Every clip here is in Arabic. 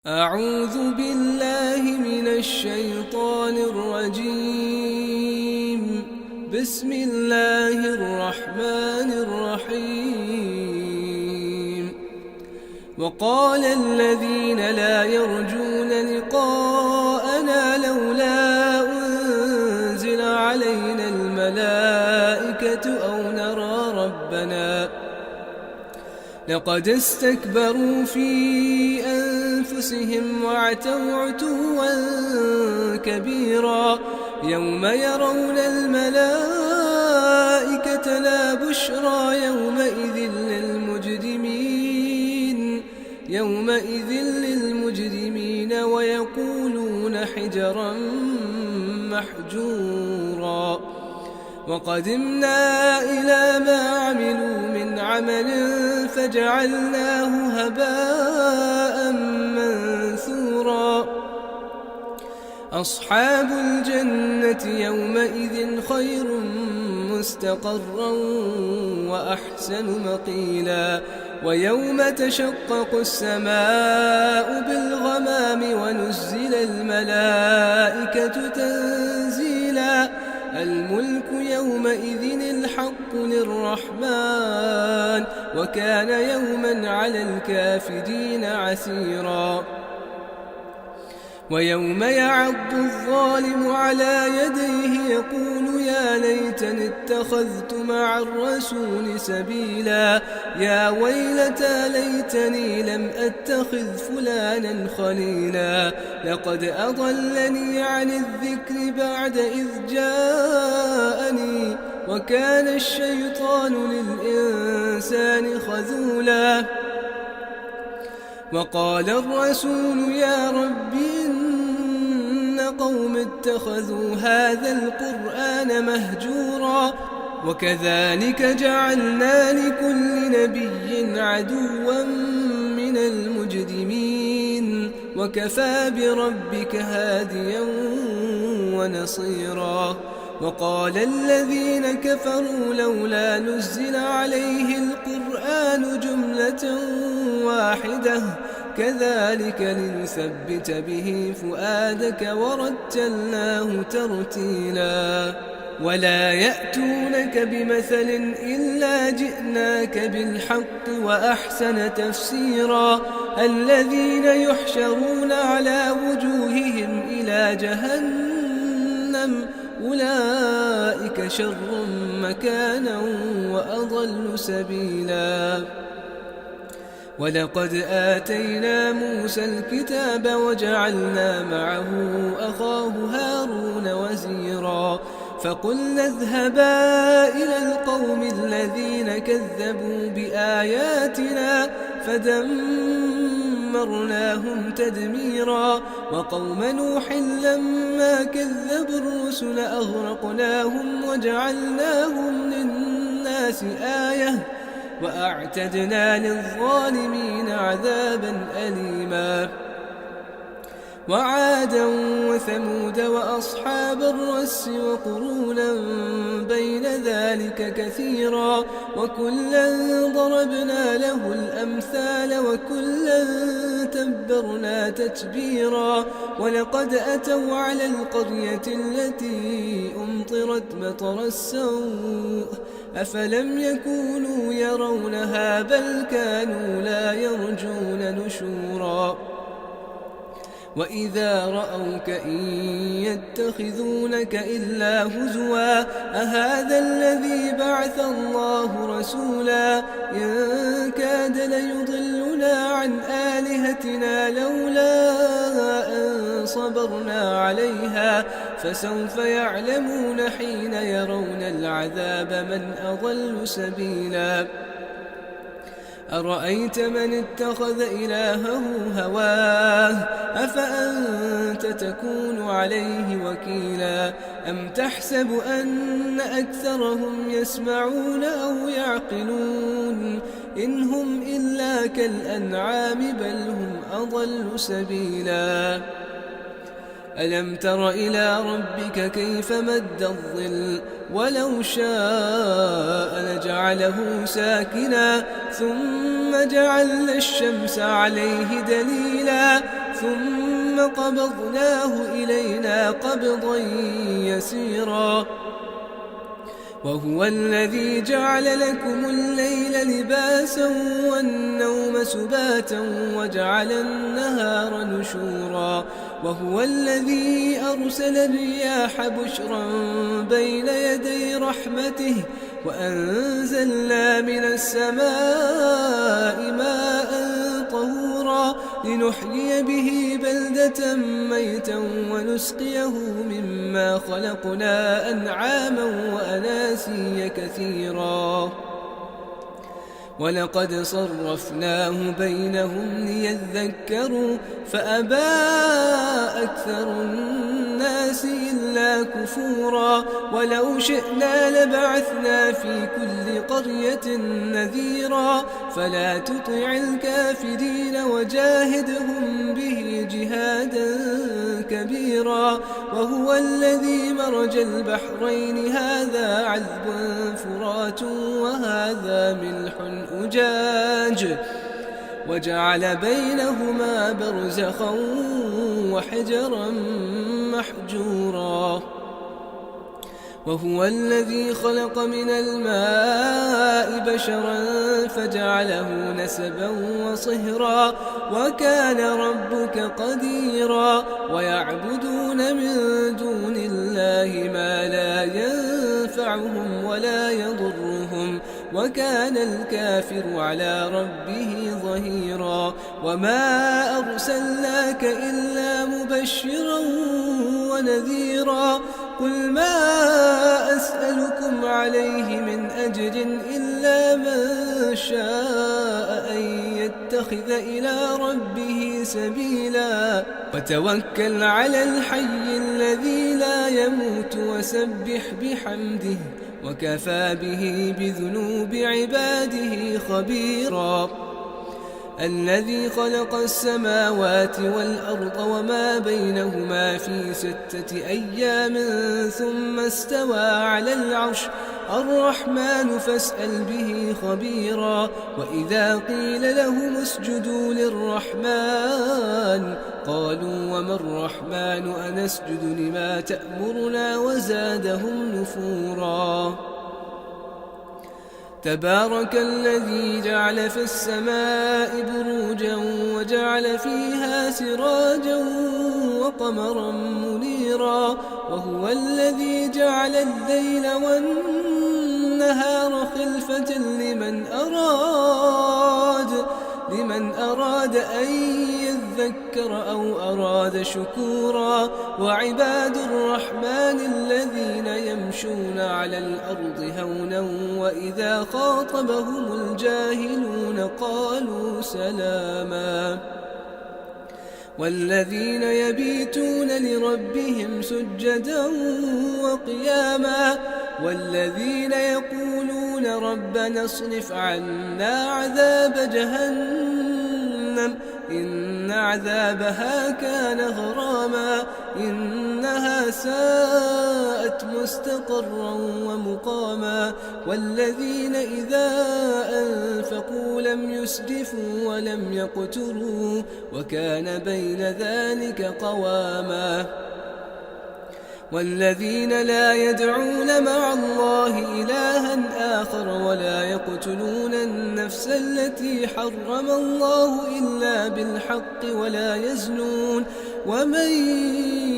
أعوذ بالله من الشيطان الرجيم. بسم الله الرحمن الرحيم. وقال الذين لا يرجون لقاءنا لولا أنزل علينا الملائكة أو نرى ربنا لقد استكبروا في أنفسهم وعتوا عتوا كبيرا. يوم يرون الملائكة لا بشرى يومئذ للمجرمين ويقولون حجرا محجورا. وقدمنا إلى ما عملوا من عمل فجعلناه هباء منثورا. أصحاب الجنة يومئذ خير مستقرا وأحسن مقيلا. ويوم تشقق السماء بالغمام ونزل الملائكة تنزيلا. الملك يومئذ الحق للرحمن وكان يوما على الكافرين عسيرا. ويوم يعض الظالم على يديه يقول يا ليتني اتخذت مع الرسول سبيلا. يا ويلتى ليتني لم أتخذ فلانا خليلا. لقد أضلني عن الذكر بعد إذ جاءني وكان الشيطان للإنسان خذولا. وقال الرسول يا رب إن قوم اتخذوا هذا القرآن مهجورا. وكذلك جعلنا لكل نبي عدوا من المجرمين وكفى بربك هاديا ونصيرا. وقال الذين كفروا لولا نزل عليه القرآن جملة واحدة كذلك لنثبت به فؤادك ورتلناه ترتيلا. ولا يأتونك بمثل إلا جئناك بالحق وأحسن تفسيرا. الذين يحشرون على وجوههم إلى جهنم أولئك شر مكانا وأضل سبيلا. ولقد آتينا موسى الكتاب وجعلنا معه أخاه هارون وزيرا. فقلنا اذهبا إلى القوم الذين كذبوا بآياتنا فدمرناهم تدميرا. وقوم نوح لما كذبوا الرسل أغرقناهم وجعلناهم للناس آية وأعتدنا للظالمين عذابا أليما. وعادا وثمود وأصحاب الرس وقرونا بين ذلك كثيرا. وكلا ضربنا له الأمثال وكلا تبرنا تتبيرا. ولقد أتوا على القرية التي أمطرت مطر السوء أفلم يكونوا يرونها بل كانوا لا يرجون نشورا. وإذا رأوك إن يتخذونك إلا هزوا أهذا الذي بعث الله رسولا. إن كاد ليضلنا عن آلهتنا لولا أن صبرنا عليها فسوف يعلمون حين يرون العذاب من أضل سبيلا. أرأيت من اتخذ إلهه هواه أفأنت تكون عليه وكيلا. أم تحسب أن أكثرهم يسمعون أو يعقلون إن هم إلا كالأنعام بل هم أضل سبيلا. ألم تر إلى ربك كيف مد الظل ولو شاء لجعله ساكنا ثم جعلنا الشمس عليه دليلا ثم قبضناه إلينا قبضا يسيرا وهو الذي جعل لكم الليل لباسا والنوم سباتا وجعل النهار نشورا وهو الذي أرسل الرياح بشرا بين يدي رحمته وأنزلنا من السماء ماء طهورا لنحيي به بلدة ميتا ونسقيه مما خلقنا أنعاما وأناسيا كثيرا ولقد صرفناه بينهم ليذكروا فأبى أكثر الناس إلا كفورا ولو شئنا لبعثنا في كل قرية نذيرا فلا تطع الكافرين وجاهدهم به جهادا كبيرا وهو الذي مرج البحرين هذا عذب فرات وهذا ملح أجاج وجعل بينهما برزخا وحجرا محجورا وهو الذي خلق من الماء بشرا فجعله نسبا وصهرا وكان ربك قديرا ويعبدون من دون الله ما لا ينفعهم ولا يضرهم وكان الكافر على ربه ظهيرا وما أرسلناك إلا مبشرا ونذيرا قل ما أسألكم عليه من أجر إلا من شاء أن يتخذ إلى ربه سبيلا وتوكل على الحي الذي لا يموت وسبح بحمده وكفى به بذنوب عباده خبيرا الذي خلق السماوات والأرض وما بينهما في 6 أيام ثم استوى على العرش الرحمن فاسأل به خبيرا وإذا قيل لهم اسجدوا للرحمن قالوا وما الرحمن أنسجد لما تأمرنا وزادهم نفورا تبارك الذي جعل في السماء بروجا وجعل فيها سراجا وقمرا منيرا وهو الذي جعل الليل والنهار خلفة لمن أراد أن يذكر أو أراد شكورا وعباد الرحمن الذين يمشون على الأرض هونا وإذا خاطبهم الجاهلون قالوا سلاما والذين يبيتون لربهم سجدا وقياما والذين يقولون ربنا اصرف عنا عذاب جهنم إن عذابها كان غراما إنها ساءت مستقرا ومقاما والذين إذا أنفقوا لم يسرفوا ولم يقتروا وكان بين ذلك قواما والذين لا يدعون مع الله إلها آخر ولا يقتلون النفس التي حرم الله إلا بالحق ولا يزنون ومن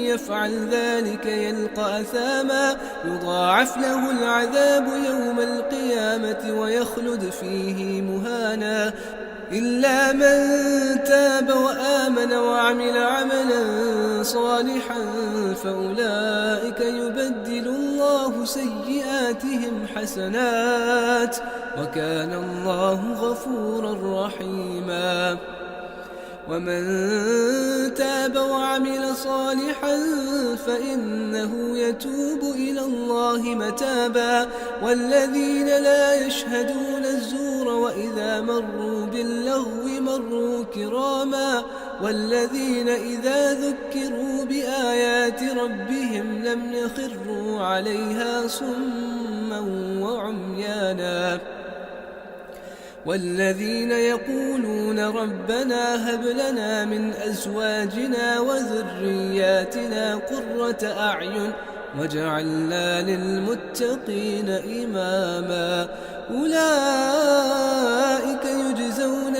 يفعل ذلك يلقى أثاما يضاعف له العذاب يوم القيامة ويخلد فيه مهانا إلا من تاب وآمن وعمل عملا صالحا فأولئك يبدل الله سيئاتهم حسنات وكان الله غفورا رحيما ومن تاب وعمل صالحا فإنه يتوب إلى الله متابا والذين لا يشهدون الزور وإذا مروا باللغو مروا كراما والذين إذا ذكروا بآيات ربهم لم يخروا عليها صما وعميانا والذين يقولون ربنا هب لنا من أزواجنا وذرياتنا قرة أعين واجعلنا للمتقين إماما أولئك يجزون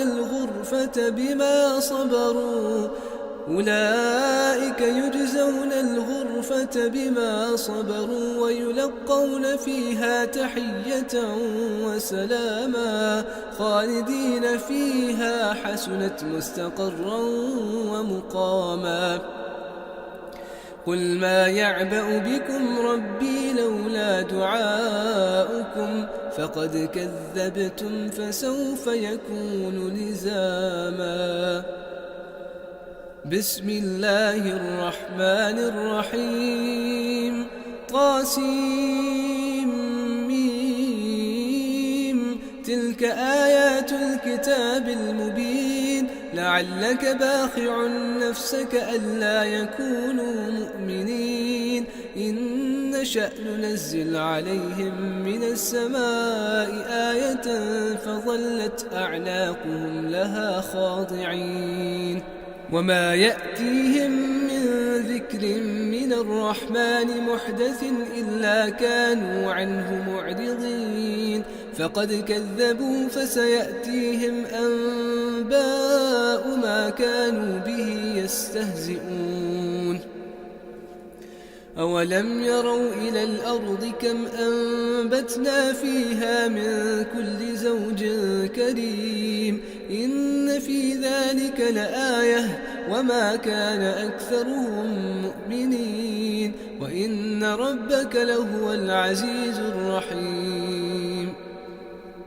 الغرفة بما صبروا ويلقون فيها تحية وسلاما خالدين فيها حسنت مستقرا ومقاما قل ما يعبأ بكم ربي لولا دعاؤكم فقد كذبتم فسوف يكون لزاما بسم الله الرحمن الرحيم طاسيم تلك آيات الكتاب المبين لعلك باخع نفسك ألا يكونوا مؤمنين إن نشأ ننزل عليهم من السماء آية فظلت أعناقهم لها خاضعين وما يأتيهم من ذكر من الرحمن محدث إلا كانوا عنه معرضين فقد كذبوا فسيأتيهم أنباء ما كانوا به يستهزئون أولم يروا إلى الأرض كم أنبتنا فيها من كل زوج كريم إن في ذلك لآية وما كان أكثرهم مؤمنين وإن ربك لهو العزيز الرحيم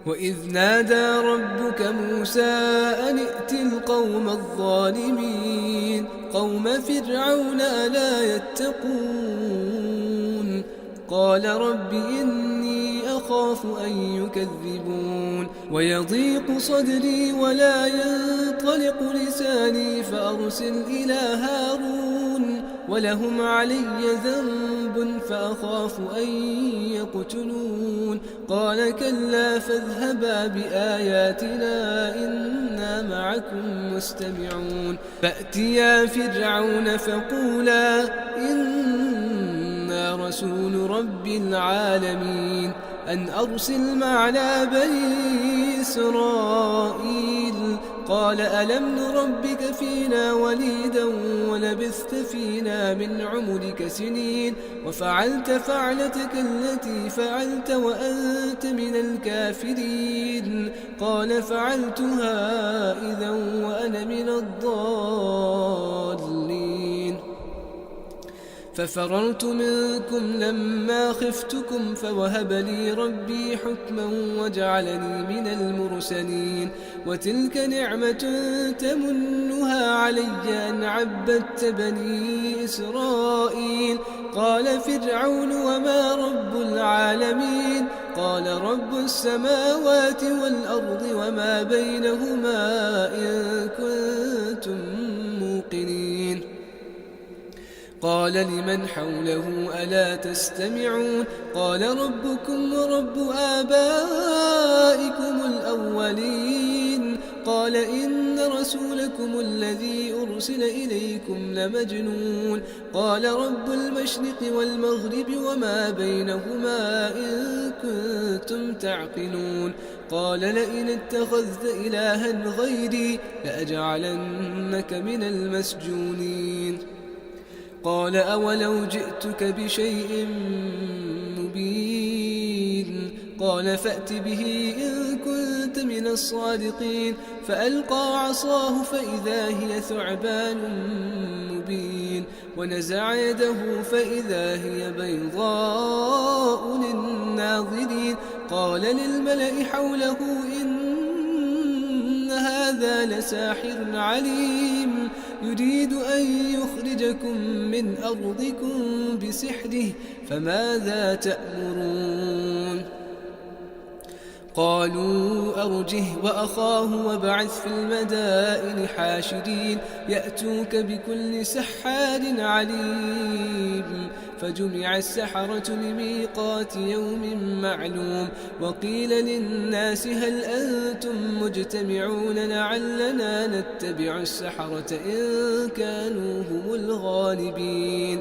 وإذ نادى ربك موسى أن ائت القوم الظالمين قوم فرعون ألا يتقون قال رب إني أخاف أن يكذبون ويضيق صدري ولا ينطلق لساني فأرسل إلى هارون ولهم علي ذنب فأخاف أن يقتلون قال كلا فاذهبا بآياتنا إنا معكم مستمعون فأتيا فرعون فقولا إنا رسول رب العالمين أن أرسل معنا بني إسرائيل قال ألم نربك فينا وليدا ولبثت فينا من عمرك سنين وفعلت فعلتك التي فعلت وأنت من الكافرين قال فعلتها إذا وأنا من الضالين ففررت منكم لما خفتكم فوهب لي ربي حكما وجعلني من المرسلين وتلك نعمة تمنها علي أن عبدت بني إسرائيل قال فرعون وما رب العالمين قال رب السماوات والأرض وما بينهما إن كنتم موقنين قال لمن حوله ألا تستمعون قال ربكم ورب آبائكم الأولين قال إن رسولكم الذي أرسل إليكم لمجنون قال رب المشرق والمغرب وما بينهما إن كنتم تعقلون قال لئن اتخذت إلها غيري لأجعلنك من المسجونين قال أولو جئتك بشيء مبين قال فأت به إن كنت من الصادقين فألقى عصاه فإذا هي ثعبان مبين ونزع يده فإذا هي بيضاء للناظرين قال للملأ حوله إن هذا لساحر عليم يريد أن يخرجكم من أرضكم بسحره فماذا تأمرون قالوا أرجه وأخاه وابعث في المدائن حاشرين يأتوك بكل سحار عليم. فجمع السحرة لميقات يوم معلوم. وقيل للناس هل أنتم مجتمعون لعلنا نتبع السحرة إن كانوا هم الغالبين.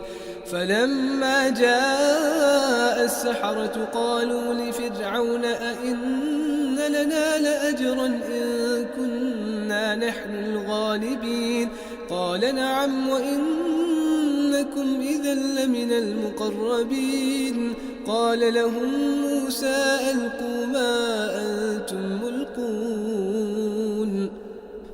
فلما جاء السحرة قالوا لفرعون أئن لنا لأجرا إن كنا نحن الغالبين. قال نعم وإنكم إذا لمن المقربين. قال لهم موسى ألقوا ما أنتم ملقون.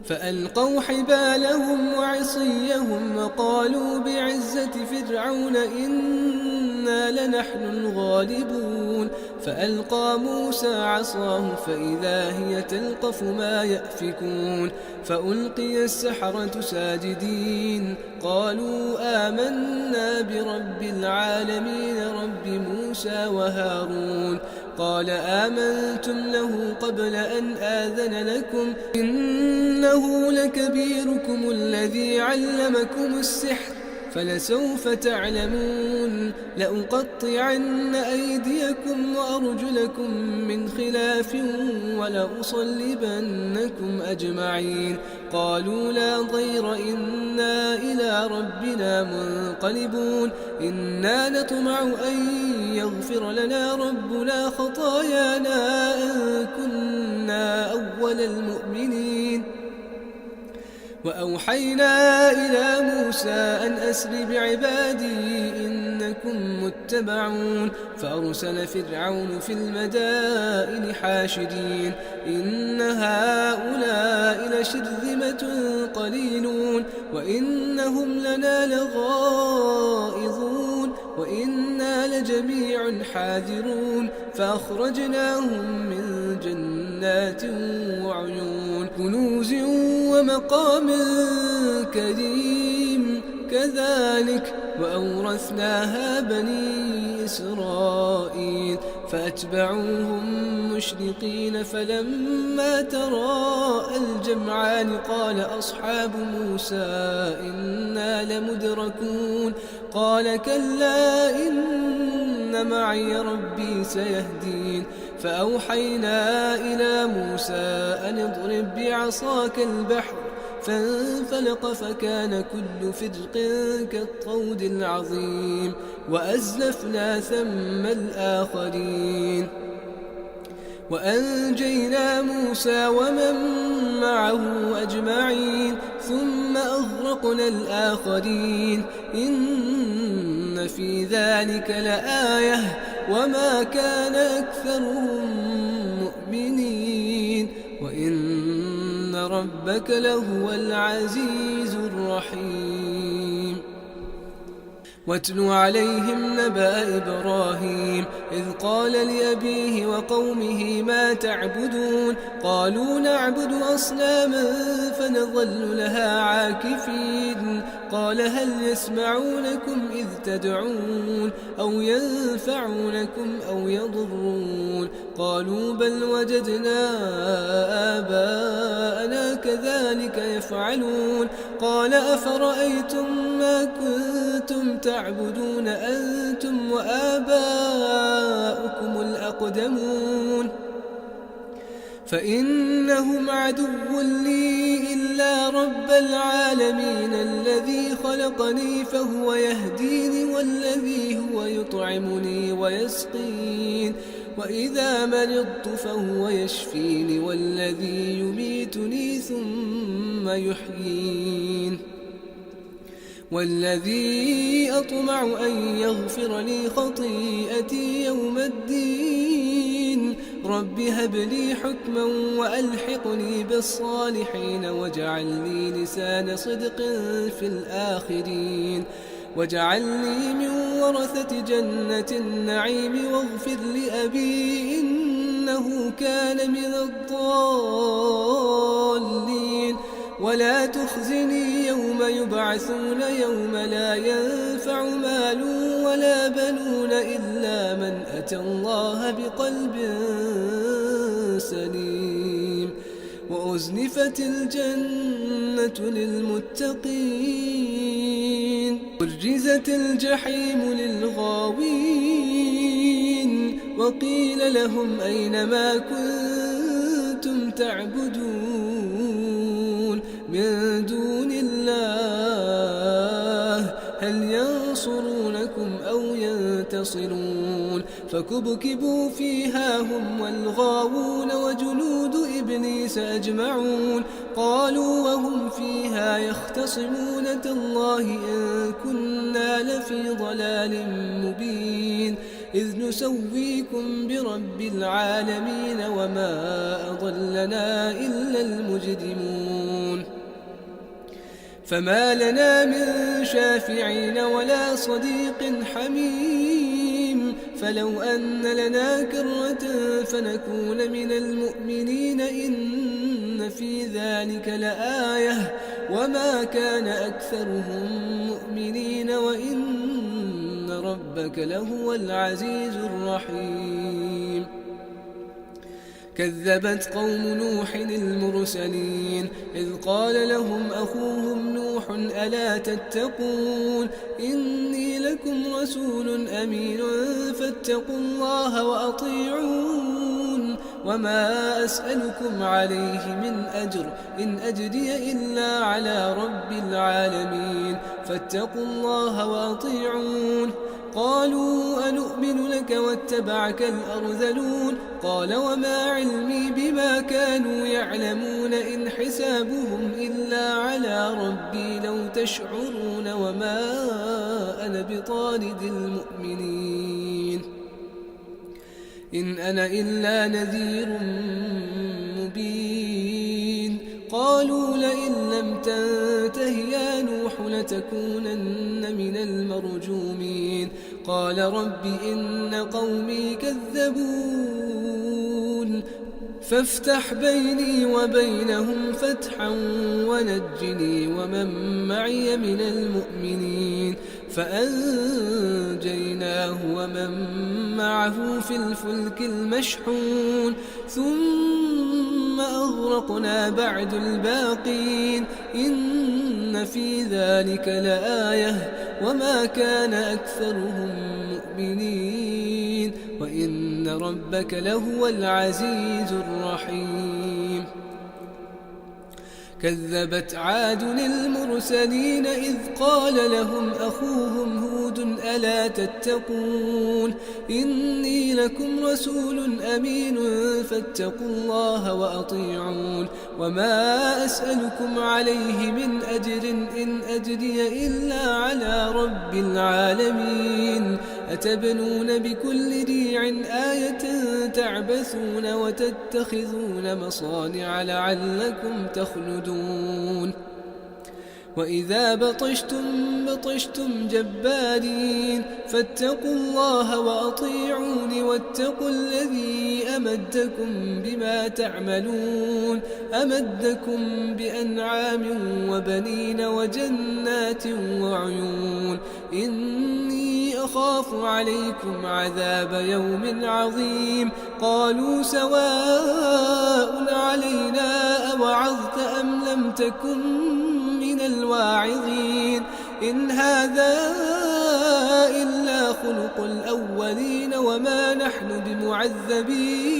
فألقوا حبالهم وعصيهم وقالوا بعزة فرعون إنا لنحن الغالبون. فألقى موسى عصاه فإذا هي تلقف ما يأفكون. فألقي السحرة ساجدين قالوا آمنا برب العالمين رب موسى وهارون. قال آمنتم له قبل أن آذن لكم إنه لكبيركم الذي علمكم السحر فلسوف تعلمون. لأقطعن أيديكم وأرجلكم من خلاف ولأصلبنكم أجمعين. قالوا لا ضير إنا إلى ربنا منقلبون. إنا نطمع أن يغفر لنا ربنا خطايانا أن كنا أول المؤمنين. وأوحينا إلى موسى أن أسر بعبادي إنكم متبعون. فأرسل فرعون في المدائن حاشدين إن هؤلاء لشرذمة قليلون وإنهم لنا لغائظون وإنا لجميع حاذرون. فأخرجناهم من جنات وعيون كنوز ومقام كريم. كذلك وأورثناها بني إسرائيل فأتبعوهم مشرقين. فلما تراءى الجمعان قال أصحاب موسى إنا لمدركون. قال كلا إن معي ربي سيهدين. فأوحينا إلى موسى أن اضرب بعصاك البحر فانفلق فكان كل فرق كالطود العظيم. وأزلفنا ثم الآخرين وأنجينا موسى ومن معه أجمعين ثم أغرقنا الآخرين. إن في ذلك لآية وما كان أكثرهم مؤمنين وإن ربك لهو العزيز الرحيم. واتل عليهم نبأ إبراهيم إذ قال لأبيه وقومه ما تعبدون. قالوا نعبد أصناما فنظل لها عاكفين. قال هل يسمعونكم إذ تدعون أو ينفعونكم أو يضرون. قالوا بل وجدنا آباءنا كذلك يفعلون. قال أفرأيتم ما كنتم تعبدون أنتم وآباؤكم الأقدمون فإنهم عدو لي إلا رب العالمين الذي خلقني فهو يهديني والذي هو يطعمني ويسقين. وإذا مرضت فهو يشفيني والذي يميتني ثم يحيين. والذي أطمع أن يغفر لي خطيئتي يوم الدين. رب هب لي حكما وألحقني بالصالحين واجعل لي لسان صدق في الآخرين. واجعلني من ورثة جنة النعيم واغفر لأبي إنه كان من الضالين. ولا تخزني يوم يبعثون يوم لا ينفع مال ولا بنون إلا من أتى الله بقلب السليم وأزلفت الجنة للمتقين برزت الجحيم للغاوين وقيل لهم أين ما كنتم تعبدون من دون الله هل ينصرونكم أو ينتصرون فكبكبوا فيها هم والغاوون وجنود إبليس أجمعون قالوا وهم فيها يختصمون تالله إن كنا لفي ضلال مبين إذ نسويكم برب العالمين وما أضلنا إلا المجرمون فما لنا من شافعين ولا صديق حميم فلو أن لنا كرة فنكون من المؤمنين إن في ذلك لآية وما كان أكثرهم مؤمنين وإن ربك لهو العزيز الرحيم كذبت قوم نوح المرسلين إذ قال لهم أخوهم نوح ألا تتقون إني لكم رسول أمين فاتقوا الله وأطيعون وما أسألكم عليه من أجر إن أجري إلا على رب العالمين فاتقوا الله وأطيعون قالوا أنؤمن لك واتبعك الأرذلون قال وما علمي بما كانوا يعلمون إن حسابهم إلا على ربي لو تشعرون وما أنا بطارد المؤمنين إن أنا إلا نذير مبين قالوا لئن لم تنته يا نوح لتكونن من المرجومين قال رب إن قومي كذبون فافتح بيني وبينهم فتحا ونجني ومن معي من المؤمنين فأنجيناه ومن معه في الفلك المشحون ثم أغرقنا بعد الباقين إن في ذلك لآية وما كان أكثرهم مؤمنين وإن ربك لهو العزيز الرحيم كذبت عاد المرسلين إذ قال لهم أخوهم هود ألا تتقون إني لكم رسول أمين فاتقوا الله وأطيعون وما أسألكم عليه من أجر إن أجري إلا على رب العالمين أتبنون بكل ريع آية تعبثون وتتخذون مصانع لعلكم تخلدون وإذا بطشتم جبارين فاتقوا الله وأطيعون واتقوا الذي أمدكم بما تعملون أمدكم بأنعام وبنين وجنات وعيون إني أخاف عليكم عذاب يوم عظيم قالوا سواء علينا أوعظت أم لم تكن من الواعظين إن هذا إلا خلق الأولين وما نحن بمعذبين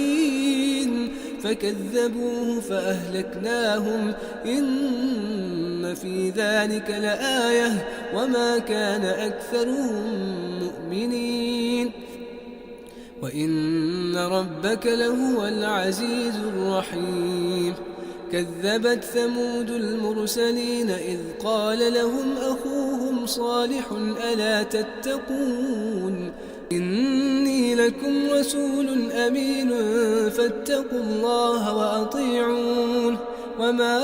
فكذبوه فأهلكناهم إن في ذلك لآية وما كان أكثرهم مؤمنين وإن ربك لهو العزيز الرحيم كذبت ثمود المرسلين إذ قال لهم أخوهم صالح ألا تتقون إني لكم رسول أمين فاتقوا الله وأطيعون وما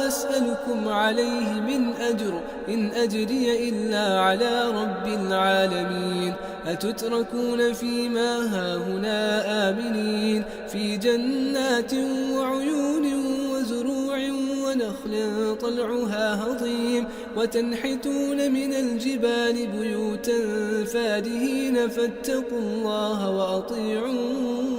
أسألكم عليه من أجر إن أجري إلا على رب العالمين أتتركون فيما هاهنا آمنين في جنات وعيون وزروع ونخل نخل طلعها هضيم وتنحتون من الجبال بيوتا فارهين فاتقوا الله وأطيعون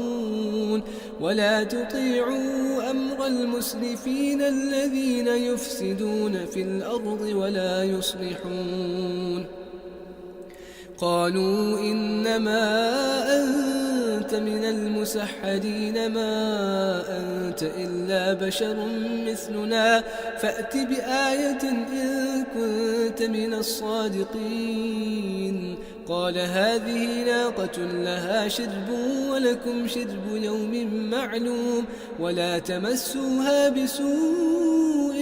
ولا تطيعوا أمر المسرفين الذين يفسدون في الأرض ولا يصلحون. قالوا إنما أنت من المسحرين ما أنت إلا بشر مثلنا فأت بآية إن كنت من الصادقين. قال هذه ناقة لها شرب ولكم شرب يوم معلوم ولا تمسوها بسوء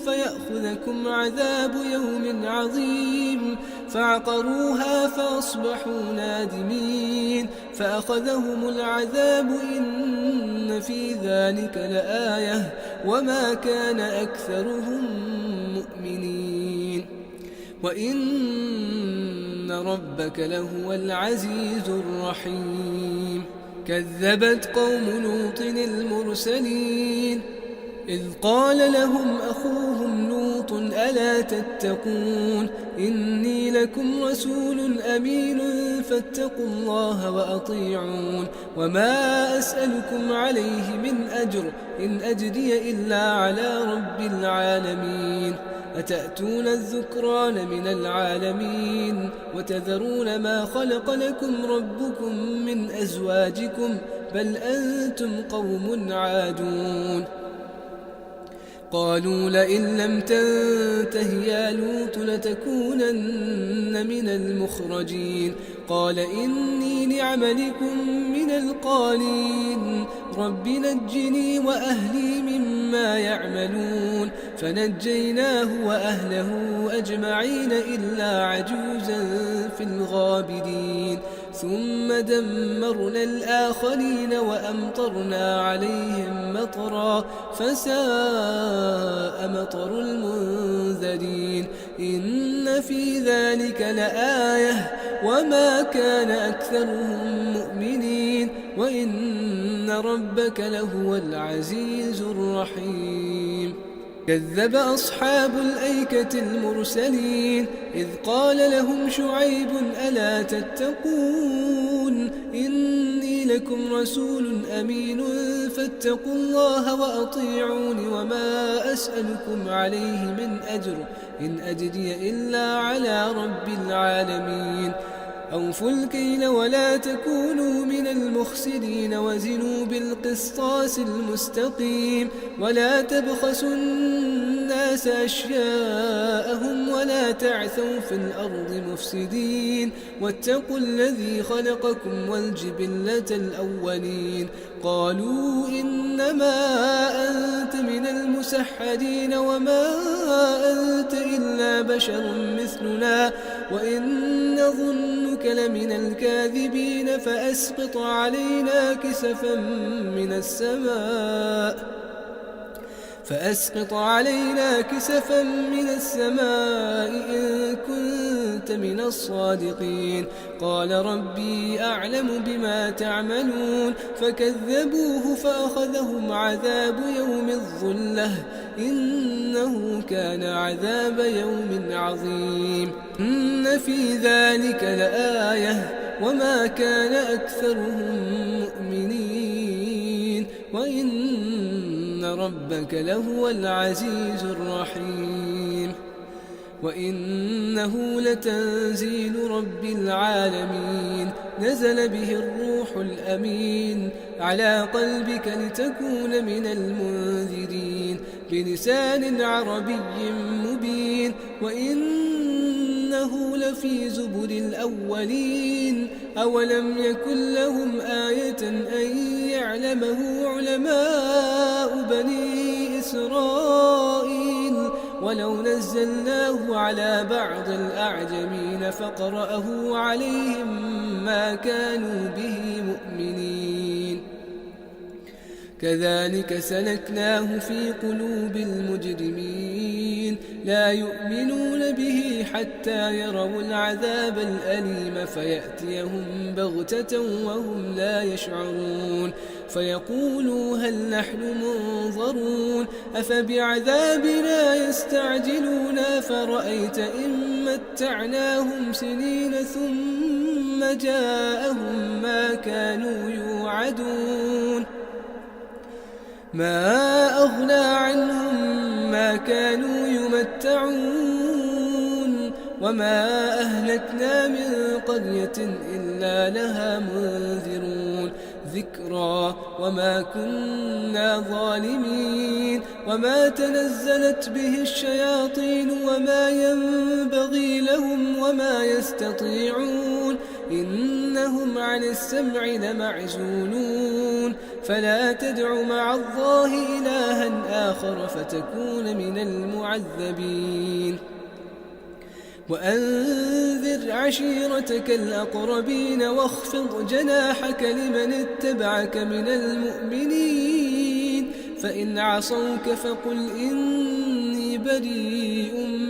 فيأخذكم عذاب يوم عظيم. فعقروها فأصبحوا نادمين فأخذهم العذاب إن في ذلك لآية وما كان أكثرهم مؤمنين وإن ربك لهو العزيز الرحيم. كذبت قوم لوط المرسلين إذ قال لهم أخوهم لوط ألا تتقون إني لكم رسول أمين فاتقوا الله وأطيعون وما أسألكم عليه من أجر إن أجري إلا على رب العالمين. أتأتون الذكران من العالمين وتذرون ما خلق لكم ربكم من أزواجكم بل أنتم قوم عادون. قالوا لئن لم تنته يا لوط لتكونن من المخرجين. قال إني لعملكم من القالين رب نجني وأهلي مما يعملون. فنجيناه وأهله أجمعين إلا عجوزا في الغابرين. ثم دمرنا الآخرين وأمطرنا عليهم مطرا فساء مطر المنذرين. إن في ذلك لآية وما كان أكثرهم مؤمنين وإن ربك لهو العزيز الرحيم. كذب أصحاب الأيكة المرسلين إذ قال لهم شعيب ألا تتقون إني لكم رسول أمين فاتقوا الله وأطيعون وما أسألكم عليه من أجر إن أجري إلا على رب العالمين. أوفوا الكيل ولا تكونوا من المخسرين وزنوا بالقسطاس المستقيم ولا تبخسوا الناس أشياءهم ولا تعثوا في الأرض مفسدين واتقوا الذي خلقكم والجبلة الأولين. قالوا إنما أنت من المسحرين وما أنت إلا بشر مثلنا وإن نظنك لمن الكاذبين فأسقط علينا كسفا من السماء إن كنت من الصادقين. قال ربي أعلم بما تعملون فكذبوه فأخذهم عذاب يوم الظلة إنه كان عذاب يوم عظيم. إن في ذلك لآية وما كان أكثرهم مؤمنين وإن ربك لهو العزيز الرحيم. وإنه لتنزيل رب العالمين نزل به الروح الأمين على قلبك لتكون من المنذرين بلسان عربي مبين وإنه لفي زبر الأولين. أولم يكن لهم آية أن يعلمه علماء بني إسرائيل ولو نزلناه على بعض الأعجمين فقرأه عليهم ما كانوا به مؤمنين. كذلك سلكناه في قلوب المجرمين لا يؤمنون به حتى يروا العذاب الأليم فيأتيهم بغتة وهم لا يشعرون. فيقولوا هل نحن منظرون أفبعذابنا يستعجلون فرأيت إن متعناهم سنين ثم جاءهم ما كانوا يوعدون ما أغنى عنهم ما كانوا يمتعون وما أهلكنا من قرية إلا لها منذرون ذكرى وما كنا ظالمين وما تنزلت به الشياطين وما ينبغي لهم وما يستطيعون إنهم عن السمع لمعزولون فلا تدع مع الله إلها آخر فتكون من المعذبين وأنذر عشيرتك الأقربين واخفض جناحك لمن اتبعك من المؤمنين فإن عصوك فقل إني بريء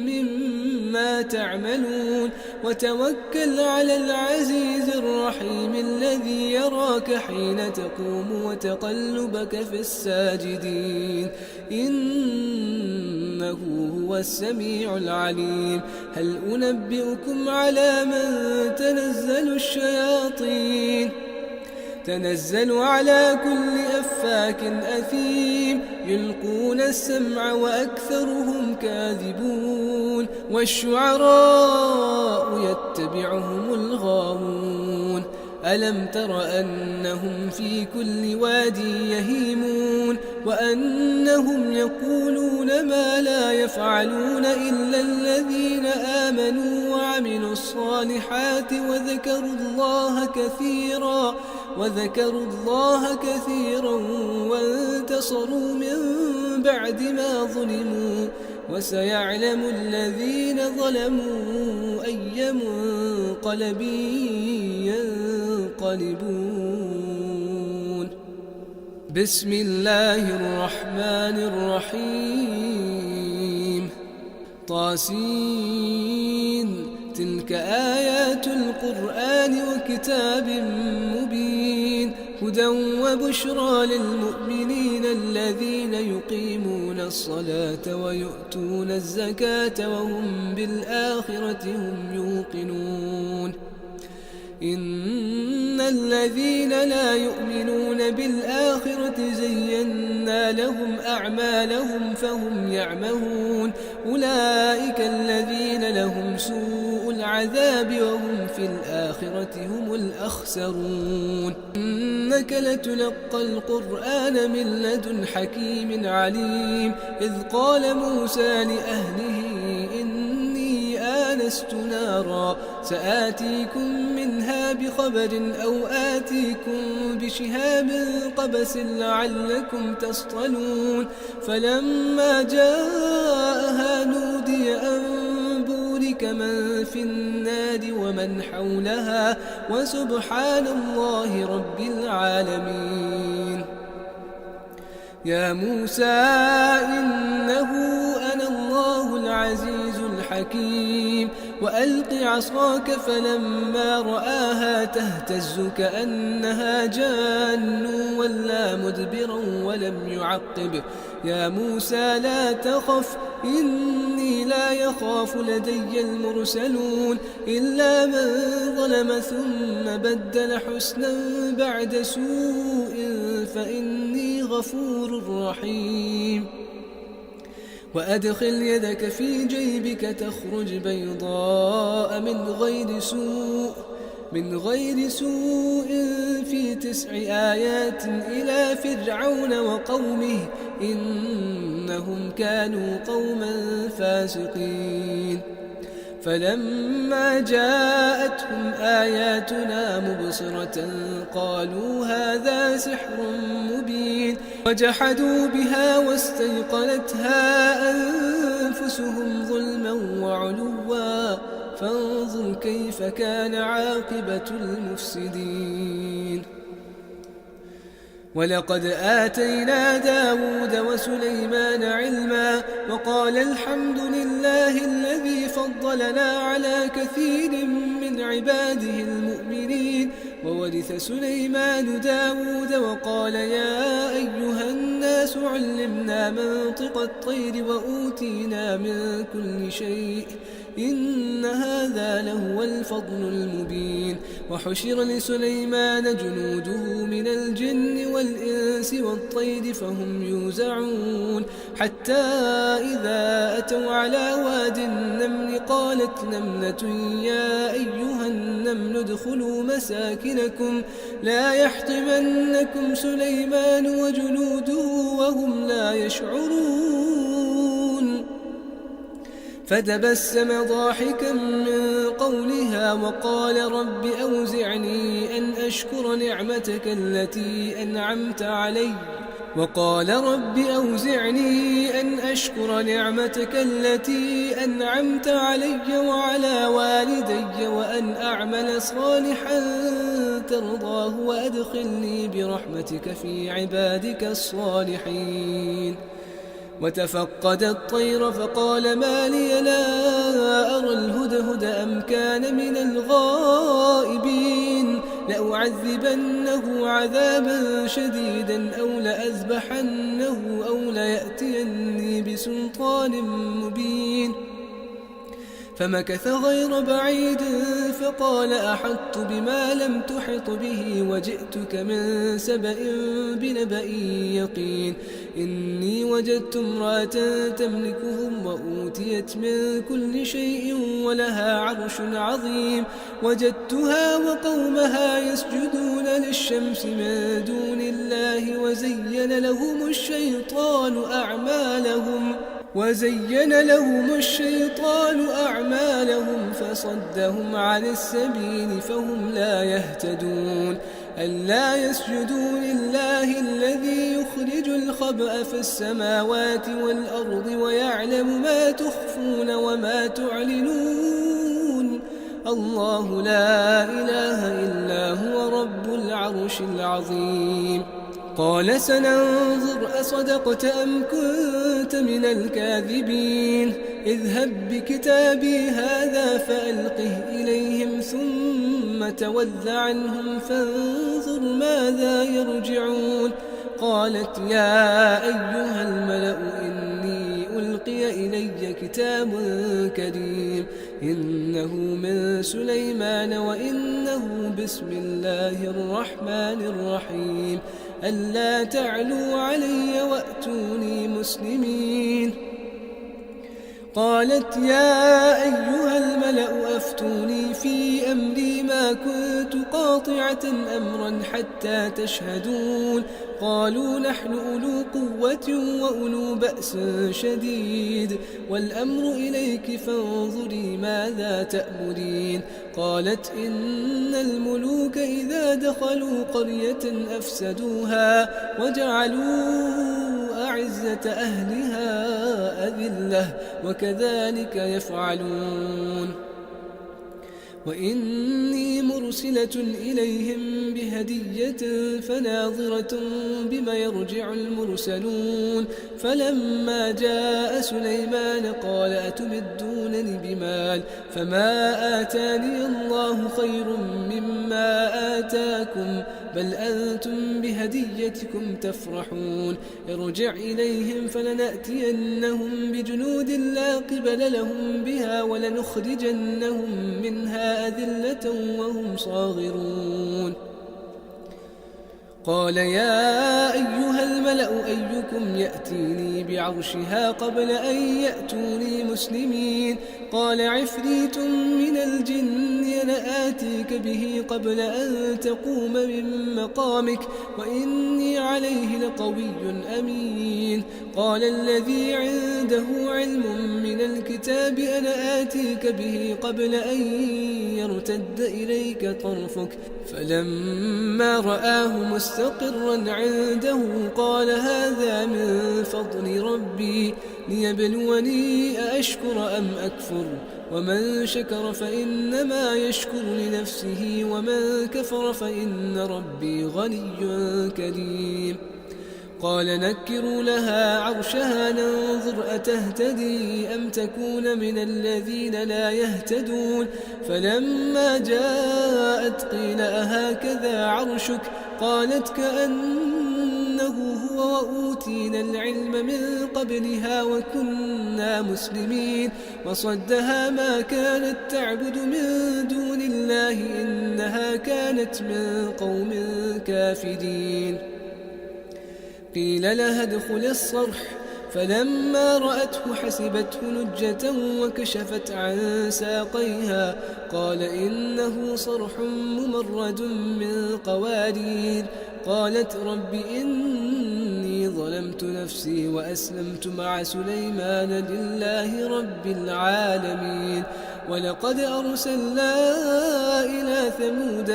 مما تعملون وتوكل على العزيز الرحيم الذي يراك حين تقوم وتقلبك في الساجدين إنه هو السميع العليم هل أنبئكم على من تنزل الشياطين تنزل على كل أفاك أثيم يلقون السمع وأكثرهم كاذبون والشعراء يتبعهم الغاوون ألم تر أنهم في كل وادي يهيمون وأنهم يقولون ما لا يفعلون إلا الذين آمنوا وعملوا الصالحات وذكروا الله كثيرا وانتصروا من بعد ما ظلموا وسيعلم الذين ظلموا أي منقلب ينقلبون بسم الله الرحمن الرحيم طاسين تلك آيات القرآن وكتاب مبين هدى وبشرى للمؤمنين الذين يقيمون الصلاة ويؤتون الزكاة وهم بالآخرة هم يوقنون إن الذين لا يؤمنون بالآخرة زينا لهم أعمالهم فهم يعمهون أولئك الذين لهم سوء العذاب وهم في الآخرة هم الأخسرون إنك لتلقى القرآن من لدن حكيم عليم إذ قال موسى لأهله إني آنست نارا سآتيكم منها بخبر أو آتيكم بشهاب قبس لعلكم تصطلون فلما جاءها نودي أن بورك من في النار ومن حولها وسبحان الله رب العالمين يا موسى إنه أنا الله العزيز الحكيم وألق عصاك فلما رآها تهتز كأنها جان ولا مدبرا ولم يعقب يا موسى لا تخف إني لا يخاف لدي المرسلون إلا من ظلم ثم بدل حسنا بعد سوء فإني غفور رحيم وأدخل يدك في جيبك تخرج بيضاء من غير سوء في 9 آيات إلى فرعون وقومه إنهم كانوا قوما فاسقين فلما جاءتهم آياتنا مبصرة قالوا هذا سحر مبين وجحدوا بها واستيقنتها أنفسهم ظلما وعلوا فانظر كيف كان عاقبة المفسدين ولقد آتينا داود وسليمان علما وقال الحمد لله الذي فضل فضلنا على كثير من عباده المؤمنين. وورث سليمان داود وقال يا أيها الناس علمنا منطق الطير وأوتينا من كل شيء إن هذا لهو الفضل المبين. وحشر لسليمان جنوده من الجن والإنس والطير فهم يوزعون حتى إذا أتوا على واد النمل قالت نملة يا أيها النمل ادخلوا مساكنكم لا يحطمنكم سليمان وجنوده وهم لا يشعرون. فتبسم ضاحكا من قولها وقال رب أوزعني أن أشكر نعمتك التي أنعمت علي وعلى والدي وأن أعمل صالحا ترضاه وأدخلني برحمتك في عبادك الصالحين. وتفقد الطير فقال ما لي لا أرى الهدهد أم كان من الغائبين لأعذبنه عذابا شديدا أو لأذبحنه أو ليأتيني بسلطان مبين. فمكث غير بعيد فقال أحطت بما لم تحط به وجئتك من سبأ بنبأ يقين. إني وجدت امرأة تملكهم وأوتيت من كل شيء ولها عرش عظيم. وجدتها وقومها يسجدون للشمس من دون الله وزين لهم الشيطان أعمالهم فصدهم عن السبيل فهم لا يهتدون. ألا يسجدوا لله الذي يخرج الخبأ في السماوات والأرض ويعلم ما تخفون وما تعلنون. الله لا إله إلا هو رب العرش العظيم. قال سننظر أصدقت أم كنت من الكاذبين. اذهب بكتابي هذا فألقه إليهم ثم تول عنهم فانظر ماذا يرجعون. قالت يا أيها الملأ إني ألقي إلي كتاب كريم إنه من سليمان وإنه بسم الله الرحمن الرحيم ألا تعلوا علي وأتوني مسلمين. قالت يا أيها الملأ أفتوني في أمري ما كنت قاطعة أمرا حتى تشهدون. قالوا نحن أولو قوة وأولو بأس شديد والأمر إليك فانظري ماذا تأمرين. قالت إن الملوك إذا دخلوا قرية أفسدوها وجعلوا أعزة أهلها أذلة وكذلك يفعلون. وإني مرسلة إليهم بهدية فناظرة بما يرجع المرسلون. فلما جاء سليمان قال أتمدونني بمال فما آتاني الله خير مما آتاكم بل أنتم بهديتكم تفرحون. ارجع إليهم فلنأتينهم بجنود لا قبل لهم بها ولنخرجنهم منها أذلة وهم صاغرون. قال يا أيها الملأ أيكم يأتيني بعرشها قبل أن يأتوني مسلمين. قال عفريت من الجن أنا آتيك به قبل أن تقوم من مقامك وإني عليه لقوي أمين. قال الذي عنده علم من الكتاب أنا آتيك به قبل أن يرتد إليك طرفك فلما رآه مستقرا عنده قال هذا من فضل ربي ليبلوني أأشكر أم أكفر ومن شكر فإنما يشكر لنفسه ومن كفر فإن ربي غني كريم. قال نكروا لها عرشها ننظر أتهتدي أم تكون من الذين لا يهتدون فلما جاءت قيل أهكذا عرشك قالت كأنه هو وأوتينا العلم من قبلها وكنا مسلمين وصدها ما كانت تعبد من دون الله إنها كانت من قوم كافرين قيل لها ادخل الصرح فلما رأته حسبته لجة وكشفت عن ساقيها قال إنه صرح ممرد من قوارير قالت رب إني ظلمت نفسي وأسلمت مع سليمان لله رب العالمين ولقد أرسلنا إلى ثمود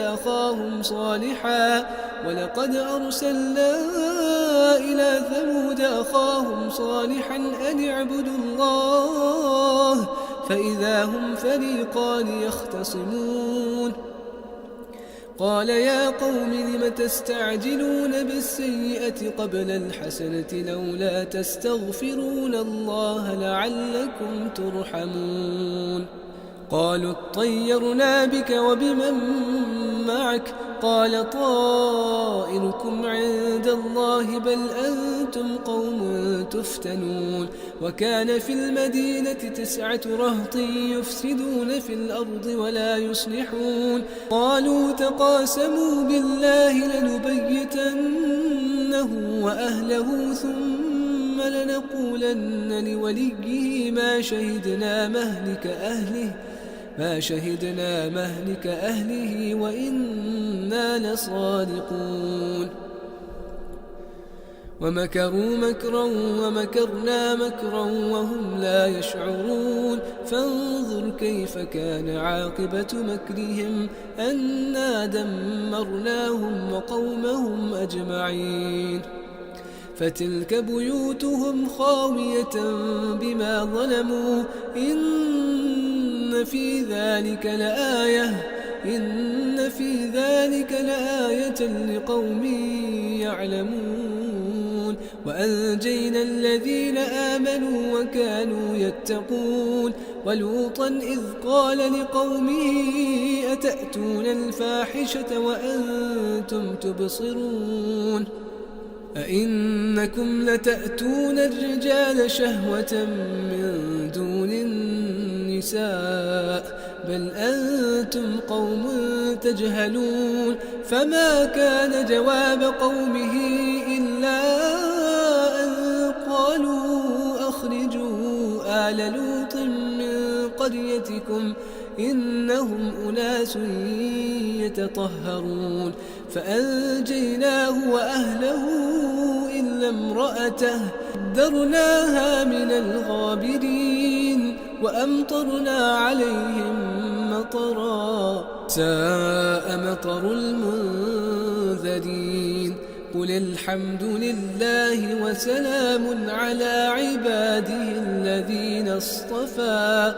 أخاهم صالحا أن اعبدوا الله فإذا هم فريقان يختصمون قال يا قوم لم تستعجلون بالسيئة قبل الحسنة لولا تستغفرون الله لعلكم ترحمون قالوا اطيرنا بك وبمن معك قال طائركم عند الله بل أنتم قوم تفتنون وكان في المدينة 9 رهط يفسدون في الأرض ولا يصلحون قالوا تقاسموا بالله لنبيتنه وأهله ثم لنقولن لوليه ما شهدنا مهلك أهله وإنا لصادقون ومكروا مكرا ومكرنا مكرا وهم لا يشعرون فانظر كيف كان عاقبة مكرهم أنا دمرناهم وقومهم أجمعين فتلك بيوتهم خاوية بما ظلموا إن في ذلك لآية لقوم يعلمون وأنجينا الذين آمنوا وكانوا يتقون ولوطا إذ قال لقومه أتأتون الفاحشة وأنتم تبصرون أئنكم لتأتون الرجال شهوة من دون النساء بل أنتم قوم تجهلون فما كان جواب قومه إلا أن قالوا أخرجوا آل لوط من قريتكم إنهم أناس يتطهرون فأنجيناه وأهله إلا امرأته قدرناها من الغابرين وأمطرنا عليهم مطرا ساء مطر المنذرين قل الحمد لله وسلام على عباده الذين اصطفى